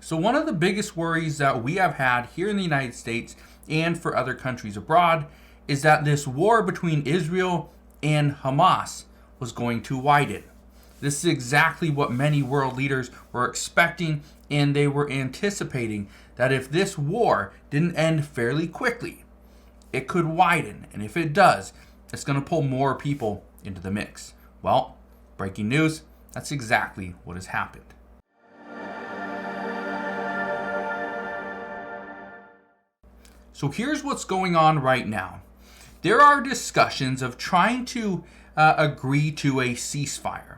So one of the biggest worries that we have had here in the United States and for other countries abroad is that this war between Israel and Hamas was going to widen. This is exactly what many world leaders were expecting, and they were anticipating that if this war didn't end fairly quickly, it could widen. And if it does, it's going to pull more people into the mix. Well, breaking news, that's exactly what has happened. So here's what's going on right now. There are discussions of trying to agree to a ceasefire.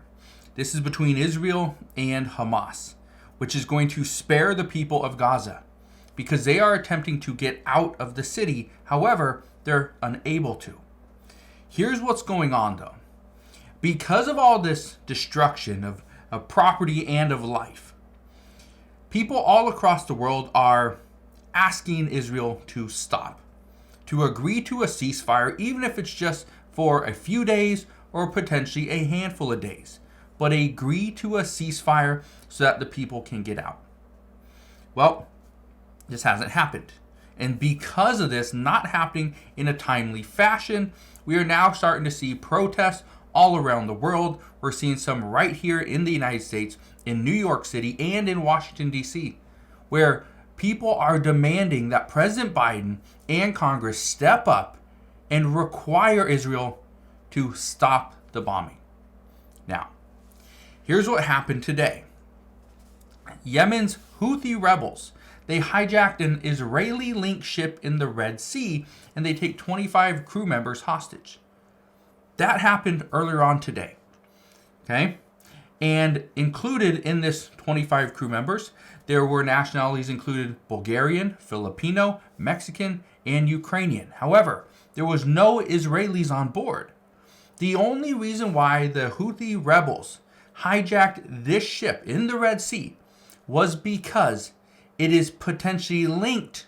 This is between Israel and Hamas, which is going to spare the people of Gaza because they are attempting to get out of the city. However, they're unable to. Here's what's going on though. Because of all this destruction of property and of life, people all across the world are asking Israel to stop, to agree to a ceasefire, even if it's just for a few days or potentially a handful of days, but agree to a ceasefire so that the people can get out. Well, this hasn't happened. And because of this not happening in a timely fashion, we are now starting to see protests all around the world. We're seeing some right here in the United States, in New York City, and in Washington, D.C., where people are demanding that President Biden and Congress step up and require Israel to stop the bombing. Now, here's what happened today. Yemen's Houthi rebels, they hijacked an Israeli-linked ship in the Red Sea, and they take 25 crew members hostage. That happened earlier on today. Okay? And included in this 25 crew members, there were nationalities included Bulgarian, Filipino, Mexican, and Ukrainian. However, there was no Israelis on board. The only reason why the Houthi rebels hijacked this ship in the Red Sea was because it is potentially linked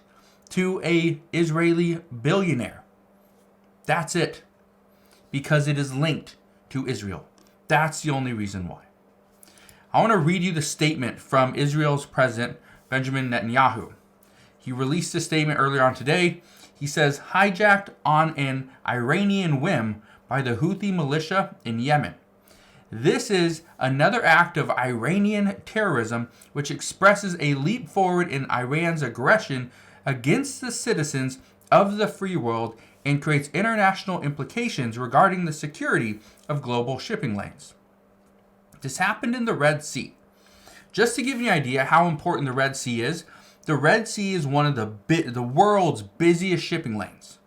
to an Israeli billionaire. That's it. Because it is linked to Israel. That's the only reason why. I want to read you the statement from Israel's president, Benjamin Netanyahu. He released a statement earlier on today. He says, hijacked on an Iranian whim by the Houthi militia in Yemen. This is another act of Iranian terrorism which expresses a leap forward in Iran's aggression against the citizens of the free world and creates international implications regarding the security of global shipping lanes. This happened in the Red Sea. Just to give you an idea how important the Red Sea is, the Red Sea is one of the world's busiest shipping lanes.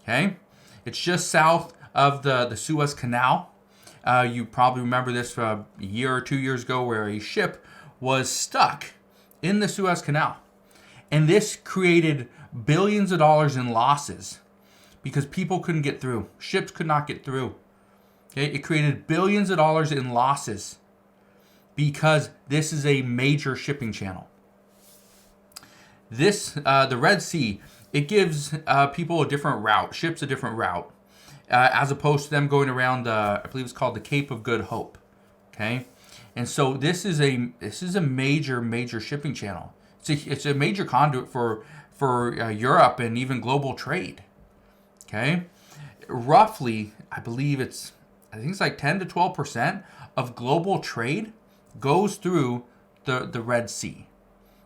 Okay? It's just south of the Suez Canal. You probably remember this from a year or 2 years ago where a ship was stuck in the Suez Canal. And this created billions of dollars in losses because people couldn't get through. Ships could not get through. Okay? It created billions of dollars in losses because this is a major shipping channel. The Red Sea, it gives people a different route, ships a different route, as opposed to them going around, I believe it's called the Cape of Good Hope. Okay? And so this is a major shipping channel. It's a major conduit for Europe and even global trade. Okay? Roughly, I think it's like 10 to 12% of global trade goes through the Red Sea.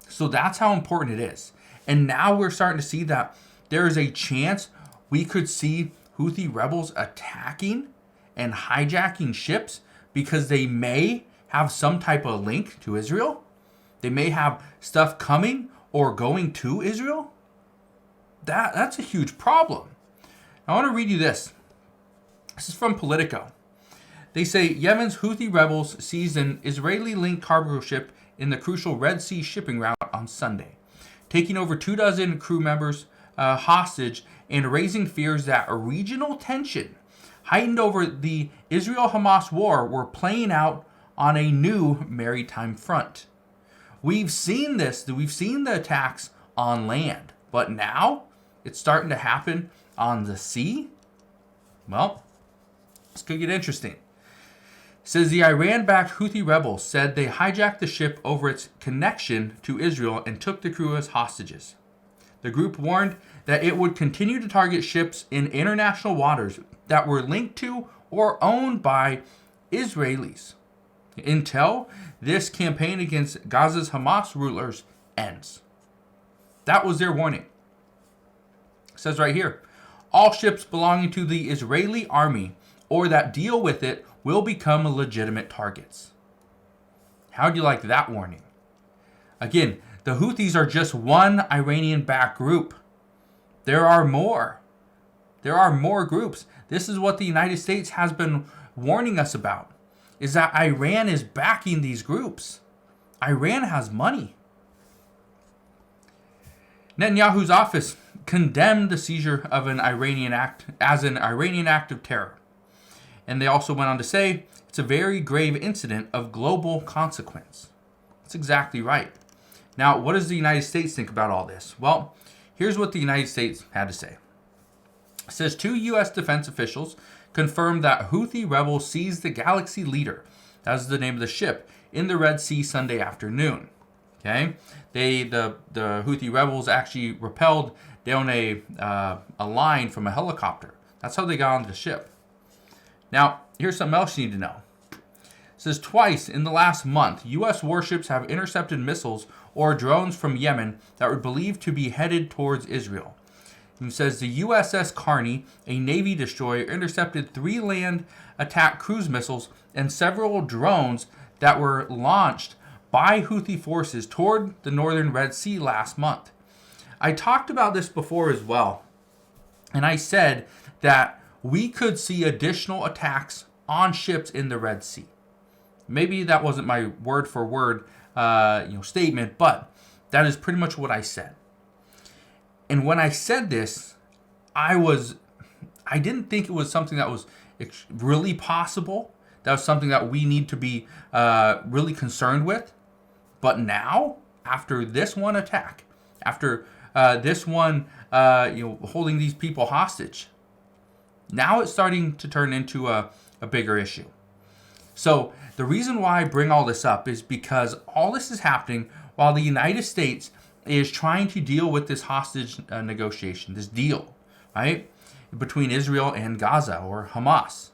So that's how important it is. And now we're starting to see that there is a chance we could see Houthi rebels attacking and hijacking ships because they may have some type of link to Israel. They may have stuff coming or going to Israel. That's a huge problem. I want to read you this. This is from Politico. They say Yemen's Houthi rebels seized an Israeli-linked cargo ship in the crucial Red Sea shipping route on Sunday, taking over 24 crew members hostage and raising fears that a regional tension heightened over the Israel-Hamas war were playing out on a new maritime front. We've seen this. We've seen the attacks on land, but now it's starting to happen on the sea. Well, this could get interesting. says the Iran-backed Houthi rebels said they hijacked the ship over its connection to Israel and took the crew as hostages. The group warned that it would continue to target ships in international waters that were linked to or owned by Israelis until this campaign against Gaza's Hamas rulers ends. That was their warning. It says right here, all ships belonging to the Israeli army or that deal with it will become legitimate targets. How do you like that warning? Again, the Houthis are just one Iranian-backed group. There are more. There are more groups. This is what the United States has been warning us about, is that Iran is backing these groups. Iran has money. Netanyahu's office condemned the seizure of an Iranian act as an Iranian act of terror. And they also went on to say it's a very grave incident of global consequence. That's exactly right. Now, what does the United States think about all this? Well, here's what the United States had to say. It says 2 U.S. defense officials confirmed that Houthi rebels seized the Galaxy Leader, that's the name of the ship, in the Red Sea Sunday afternoon. Okay, the Houthi rebels actually rappelled down a line from a helicopter. That's how they got onto the ship. Now, here's something else you need to know. It says twice in the last month, U.S. warships have intercepted missiles or drones from Yemen that were believed to be headed towards Israel. It says the USS Carney, a Navy destroyer, intercepted 3 land attack cruise missiles and several drones that were launched by Houthi forces toward the northern Red Sea last month. I talked about this before as well, and I said that we could see additional attacks on ships in the Red Sea. Maybe that wasn't my word for word statement, but that is pretty much what I said. And when I said this, I didn't think it was something that was really possible. That was something that we need to be really concerned with. But now, after this one attack, after this one, holding these people hostage, now it's starting to turn into a bigger issue. So the reason why I bring all this up is because all this is happening while the United States is trying to deal with this hostage negotiation, this deal, right, between Israel and Gaza or Hamas.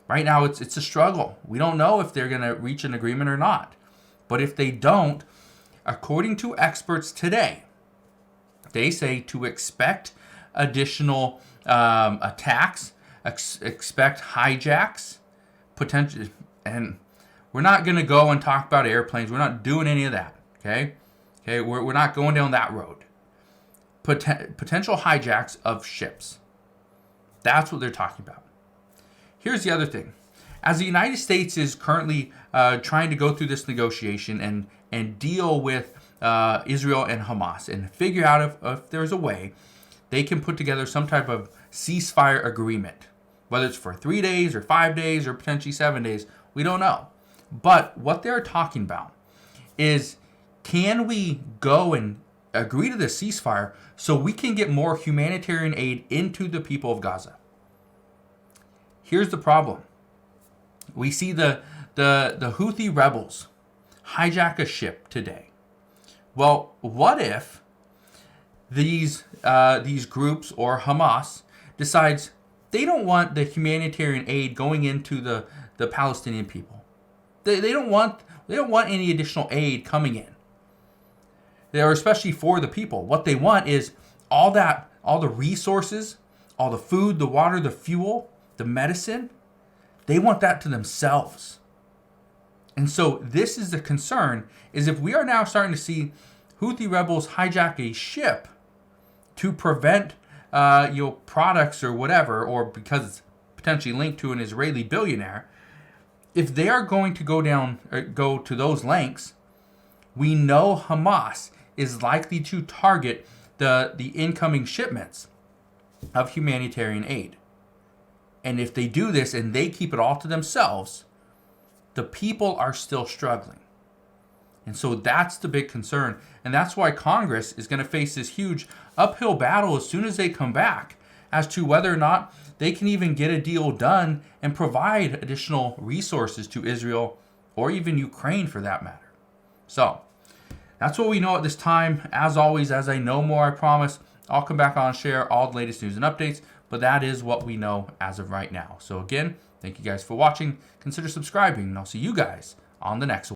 Right now, it's a struggle. We don't know if they're going to reach an agreement or not. But if they don't, according to experts today, they say to expect additional attacks, expect hijacks, potential, and we're not going to go and talk about airplanes. We're not doing any of that, okay? Okay, we're not going down that road. Potential hijacks of ships. That's what they're talking about. Here's the other thing. As the United States is currently trying to go through this negotiation and deal with Israel and Hamas and figure out if there's a way they can put together some type of ceasefire agreement, whether it's for 3 days or 5 days or potentially 7 days, we don't know. But what they're talking about is, can we go and agree to this ceasefire so we can get more humanitarian aid into the people of Gaza? Here's the problem. We see the Houthi rebels hijack a ship today. Well, what if these groups or Hamas decides they don't want the humanitarian aid going into the Palestinian people? They don't want any additional aid coming in. They're especially for the people. What they want is all the resources, all the food, the water, the fuel, the medicine. They want that to themselves. And so this is the concern, is if we are now starting to see Houthi rebels hijack a ship to prevent products or whatever, or because it's potentially linked to an Israeli billionaire, if they are going to go to those lengths, we know Hamas is likely to target the incoming shipments of humanitarian aid. And if they do this and they keep it all to themselves, the people are still struggling. And so that's the big concern. And that's why Congress is going to face this huge uphill battle as soon as they come back, as to whether or not they can even get a deal done and provide additional resources to Israel or even Ukraine for that matter. So that's what we know at this time. As always, as I know more, I promise, I'll come back on and share all the latest news and updates, but that is what we know as of right now. So again, thank you guys for watching. Consider subscribing, and I'll see you guys on the next one.